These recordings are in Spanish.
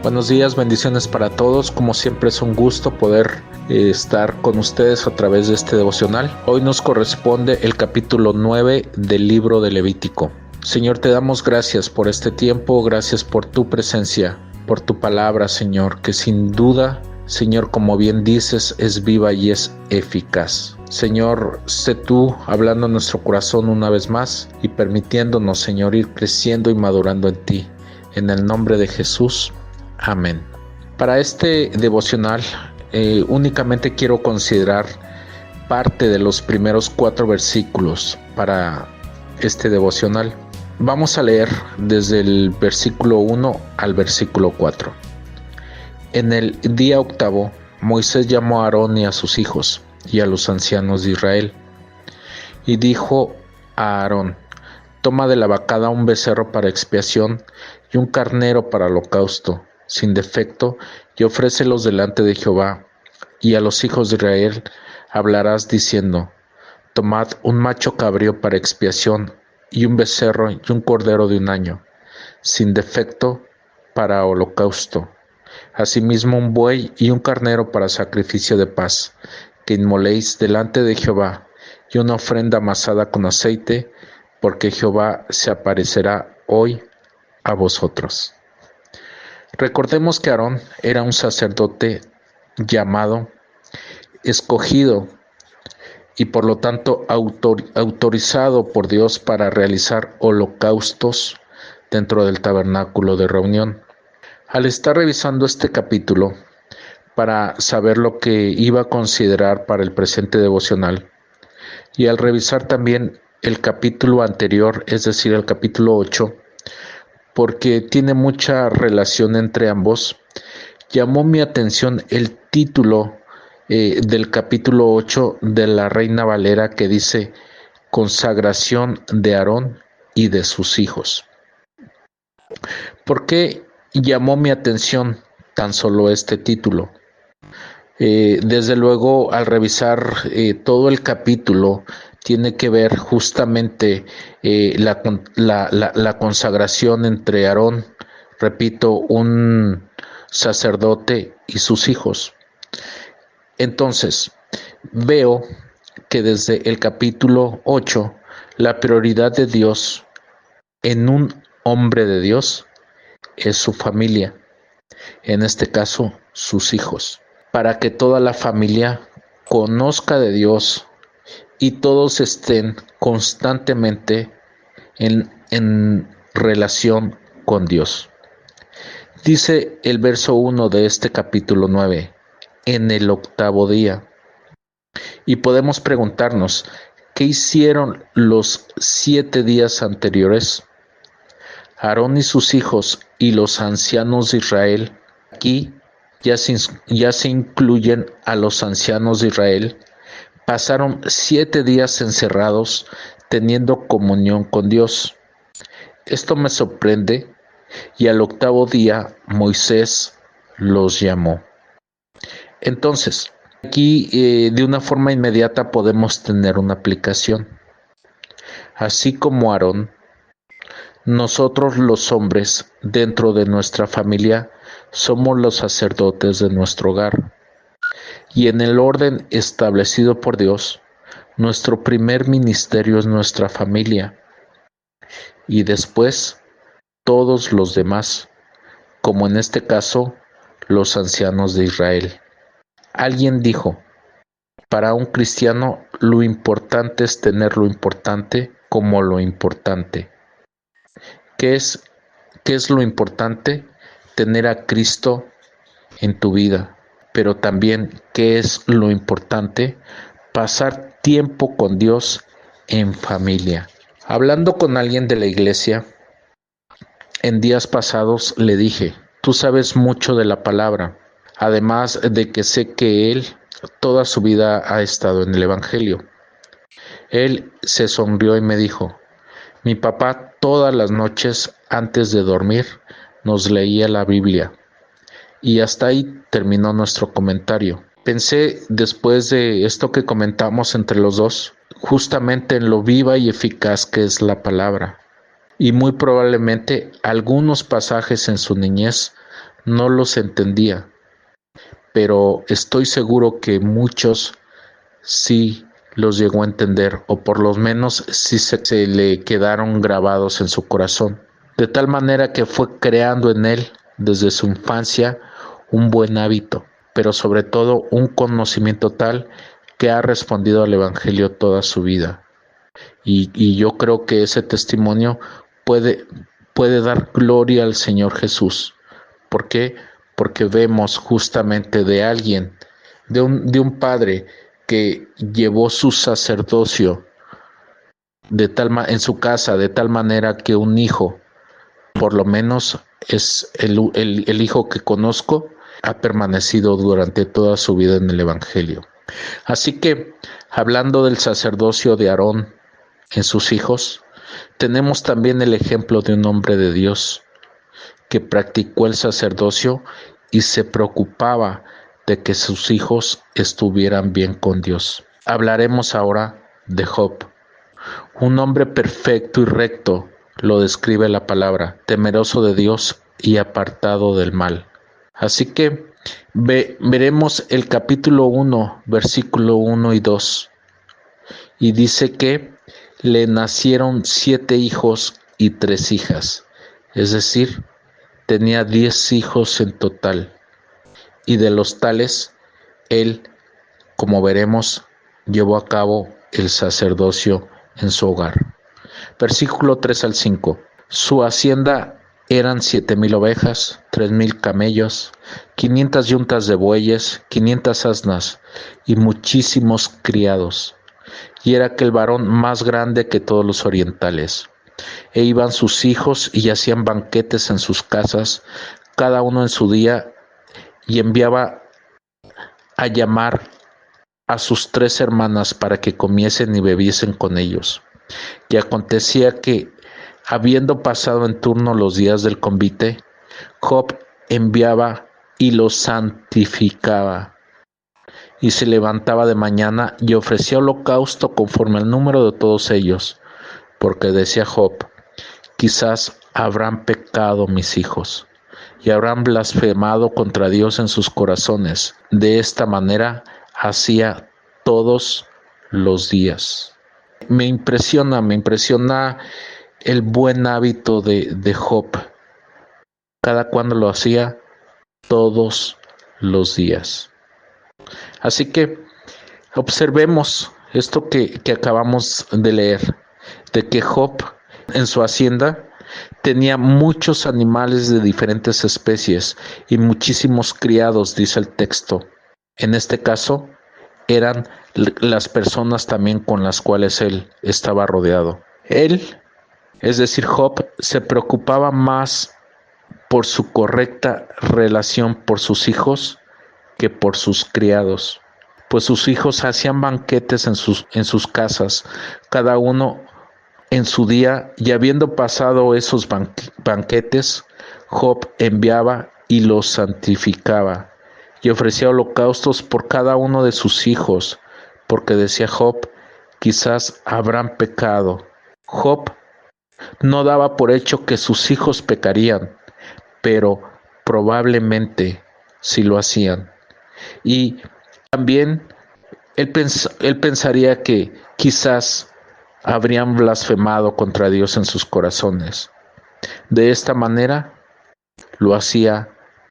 Buenos días, bendiciones para todos. Como siempre es un gusto poder estar con ustedes a través de este devocional. Hoy nos corresponde el capítulo 9 del libro de Levítico. Señor, te damos gracias por este tiempo, gracias por tu presencia, por tu palabra, Señor, que sin duda, Señor, como bien dices, es viva y es eficaz. Señor, sé tú hablando en nuestro corazón una vez más y permitiéndonos, Señor, ir creciendo y madurando en ti. En el nombre de Jesús. Amén. Para este devocional únicamente quiero considerar parte de los primeros 4 versículos para este devocional. Vamos a leer desde el versículo 1 al versículo 4. En el día octavo, Moisés llamó a Aarón y a sus hijos y a los ancianos de Israel, y dijo a Aarón: toma de la vacada un becerro para expiación y un carnero para holocausto sin defecto, y ofrécelos delante de Jehová. Y a los hijos de Israel hablarás diciendo: tomad un macho cabrío para expiación, y un becerro y un cordero de un año, sin defecto, para holocausto. Asimismo un buey y un carnero para sacrificio de paz, que inmoléis delante de Jehová, y una ofrenda amasada con aceite, porque Jehová se aparecerá hoy a vosotros. Recordemos que Aarón era un sacerdote llamado, escogido y por lo tanto autorizado por Dios para realizar holocaustos dentro del tabernáculo de reunión. Al estar revisando este capítulo para saber lo que iba a considerar para el presente devocional, y al revisar también el capítulo anterior, es decir, el capítulo 8, porque tiene mucha relación entre ambos, llamó mi atención el título del capítulo 8 de la Reina Valera, que dice: consagración de Aarón y de sus hijos. ¿Por qué llamó mi atención tan solo este título? Desde luego, al revisar todo el capítulo, tiene que ver justamente la consagración entre Aarón, repito, un sacerdote, y sus hijos. Entonces, veo que desde el capítulo 8, la prioridad de Dios en un hombre de Dios es su familia, en este caso, sus hijos, para que toda la familia conozca de Dios y todos estén constantemente en relación con Dios. Dice el verso 1 de este capítulo 9, en el octavo día. Y podemos preguntarnos, ¿qué hicieron los 7 días anteriores? Aarón y sus hijos y los ancianos de Israel, aquí ya se incluyen a los ancianos de Israel, pasaron 7 días encerrados teniendo comunión con Dios. Esto me sorprende, y al octavo día Moisés los llamó. Entonces, aquí de una forma inmediata podemos tener una aplicación. Así como Aarón, nosotros los hombres dentro de nuestra familia somos los sacerdotes de nuestro hogar. Y en el orden establecido por Dios, nuestro primer ministerio es nuestra familia. Y después, todos los demás, como en este caso, los ancianos de Israel. Alguien dijo: para un cristiano, lo importante es tener lo importante como lo importante. ¿Qué es lo importante? Tener a Cristo en tu vida. Pero también, ¿qué es lo importante? Pasar tiempo con Dios en familia. Hablando con alguien de la iglesia, en días pasados le dije: tú sabes mucho de la palabra, además de que sé que él toda su vida ha estado en el Evangelio. Él se sonrió y me dijo: mi papá todas las noches antes de dormir nos leía la Biblia. Y hasta ahí terminó nuestro comentario. Pensé, después de esto que comentamos entre los dos, justamente en lo viva y eficaz que es la palabra. Y muy probablemente algunos pasajes en su niñez no los entendía, pero estoy seguro que muchos sí los llegó a entender, o por lo menos sí se le quedaron grabados en su corazón, de tal manera que fue creando en él desde su infancia un buen hábito, pero sobre todo un conocimiento tal que ha respondido al Evangelio toda su vida. Y yo creo que ese testimonio puede, puede dar gloria al Señor Jesús. ¿Por qué? Porque vemos justamente de alguien, de un padre que llevó su sacerdocio en su casa, de tal manera que un hijo, por lo menos es el hijo que conozco, ha permanecido durante toda su vida en el Evangelio. Así que, hablando del sacerdocio de Aarón en sus hijos, tenemos también el ejemplo de un hombre de Dios que practicó el sacerdocio y se preocupaba de que sus hijos estuvieran bien con Dios. Hablaremos ahora de Job, un hombre perfecto y recto, lo describe la palabra, temeroso de Dios y apartado del mal. Así que veremos el capítulo 1, versículo 1 y 2, y dice que le nacieron 7 hijos y 3 hijas, es decir, tenía 10 hijos en total, y de los tales, él, como veremos, llevó a cabo el sacerdocio en su hogar. Versículo 3 al 5. Su hacienda eran 7,000 ovejas, 3,000 camellos, 500 yuntas de bueyes, 500 asnas y muchísimos criados. Y era aquel varón más grande que todos los orientales. E iban sus hijos y hacían banquetes en sus casas, cada uno en su día, y enviaba a llamar a sus 3 hermanas para que comiesen y bebiesen con ellos. Y acontecía que, habiendo pasado en turno los días del convite, Job enviaba y los santificaba, y se levantaba de mañana y ofrecía holocausto conforme al número de todos ellos, porque decía Job: quizás habrán pecado mis hijos, y habrán blasfemado contra Dios en sus corazones. De esta manera hacía todos los días. Me impresiona el buen hábito de Job. Cada cuando lo hacía, todos los días. Así que observemos esto que acabamos de leer, de que Job en su hacienda tenía muchos animales de diferentes especies y muchísimos criados, dice el texto. En este caso, eran las personas también con las cuales él estaba rodeado. Él, es decir, Job, se preocupaba más por su correcta relación por sus hijos que por sus criados, pues sus hijos hacían banquetes en sus casas, cada uno en su día, y habiendo pasado esos banquetes, Job enviaba y los santificaba, y ofrecía holocaustos por cada uno de sus hijos, porque decía Job: quizás habrán pecado. Job no daba por hecho que sus hijos pecarían, pero probablemente sí lo hacían. Y también él pensaría que quizás habrían blasfemado contra Dios en sus corazones. De esta manera lo hacía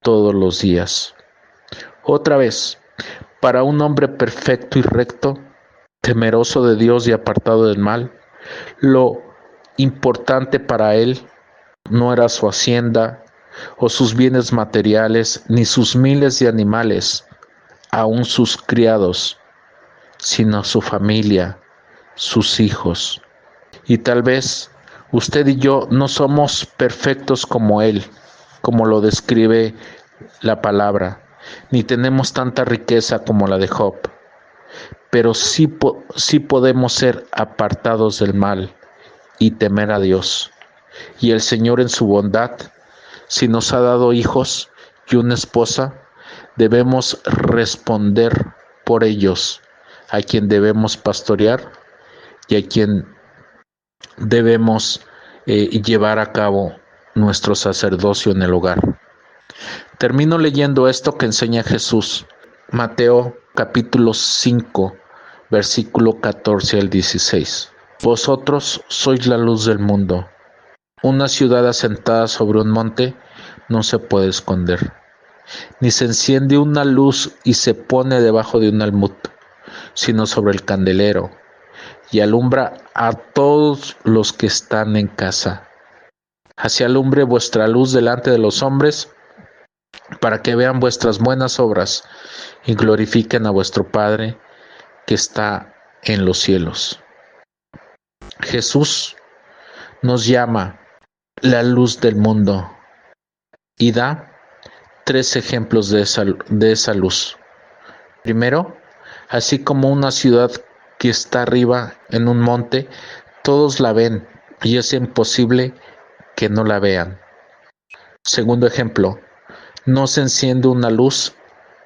todos los días. Otra vez, para un hombre perfecto y recto, temeroso de Dios y apartado del mal, lo importante para él no era su hacienda o sus bienes materiales, ni sus miles de animales, aun sus criados, sino su familia, sus hijos. Y tal vez usted y yo no somos perfectos como él, como lo describe la palabra, ni tenemos tanta riqueza como la de Job, pero sí podemos ser apartados del mal y temer a Dios. Y el Señor, en su bondad, si nos ha dado hijos y una esposa, debemos responder por ellos, a quien debemos pastorear y a quien debemos llevar a cabo nuestro sacerdocio en el hogar. Termino leyendo esto que enseña Jesús. Mateo capítulo 5, versículo 14 al 16. Vosotros sois la luz del mundo. Una ciudad asentada sobre un monte no se puede esconder, ni se enciende una luz y se pone debajo de un almud, sino sobre el candelero, y alumbra a todos los que están en casa. Así alumbre vuestra luz delante de los hombres, para que vean vuestras buenas obras y glorifiquen a vuestro Padre que está en los cielos. Jesús nos llama la luz del mundo y da 3 ejemplos de esa luz. Primero, así como una ciudad que está arriba en un monte, todos la ven y es imposible que no la vean. Segundo ejemplo, no se enciende una luz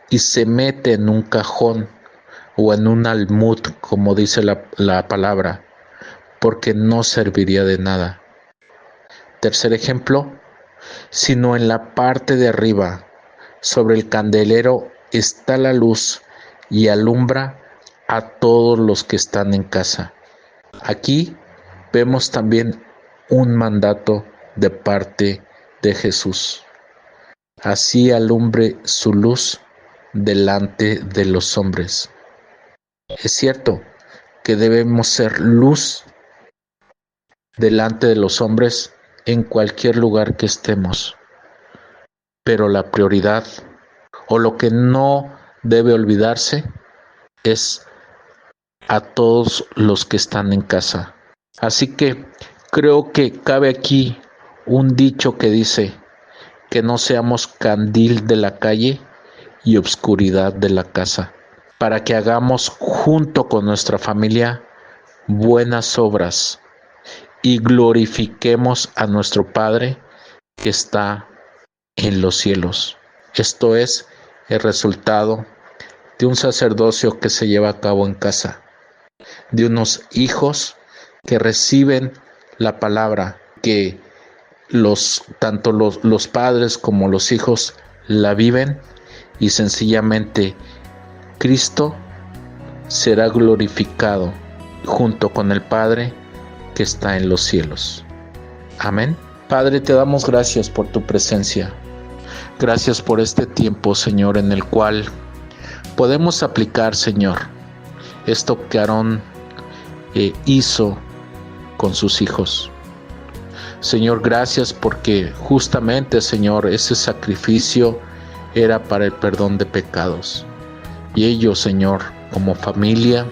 y se mete en un cajón o en un almud, como dice la palabra, porque no serviría de nada. Tercer ejemplo, sino en la parte de arriba, sobre el candelero, está la luz y alumbra a todos los que están en casa. Aquí vemos también un mandato de parte de Jesús. Así alumbre su luz delante de los hombres. Es cierto que debemos ser luz delante de los hombres en cualquier lugar que estemos, pero la prioridad o lo que no debe olvidarse es a todos los que están en casa. Así que creo que cabe aquí un dicho que dice que no seamos candil de la calle y obscuridad de la casa, para que hagamos junto con nuestra familia buenas obras y glorifiquemos a nuestro Padre que está en los cielos. Esto es el resultado de un sacerdocio que se lleva a cabo en casa, de unos hijos que reciben la palabra, que tanto los padres como los hijos la viven, y sencillamente Cristo será glorificado junto con el Padre que está en los cielos. Amén. Padre, te damos gracias por tu presencia. Gracias por este tiempo, Señor, en el cual podemos aplicar, Señor, esto que Aarón hizo con sus hijos. Señor, gracias porque justamente, Señor, ese sacrificio era para el perdón de pecados. Y ellos, Señor, como familia,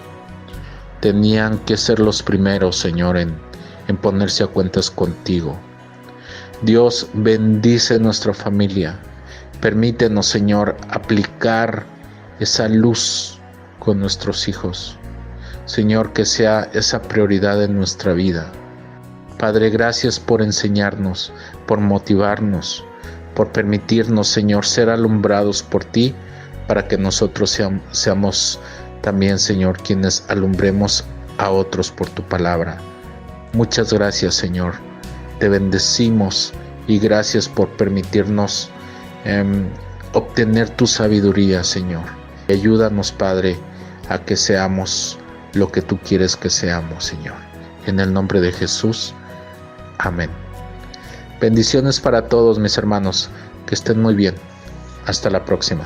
tenían que ser los primeros, Señor, en ponerse a cuentas contigo. Dios, bendice nuestra familia. Permítenos, Señor, aplicar esa luz con nuestros hijos. Señor, que sea esa prioridad en nuestra vida. Padre, gracias por enseñarnos, por motivarnos, por permitirnos, Señor, ser alumbrados por ti, para que nosotros seamos también, Señor, quienes alumbremos a otros por tu palabra. Muchas gracias, Señor. Te bendecimos y gracias por permitirnos obtener tu sabiduría, Señor. Ayúdanos, Padre, a que seamos lo que tú quieres que seamos, Señor. En el nombre de Jesús. Amén. Bendiciones para todos, mis hermanos. Que estén muy bien. Hasta la próxima.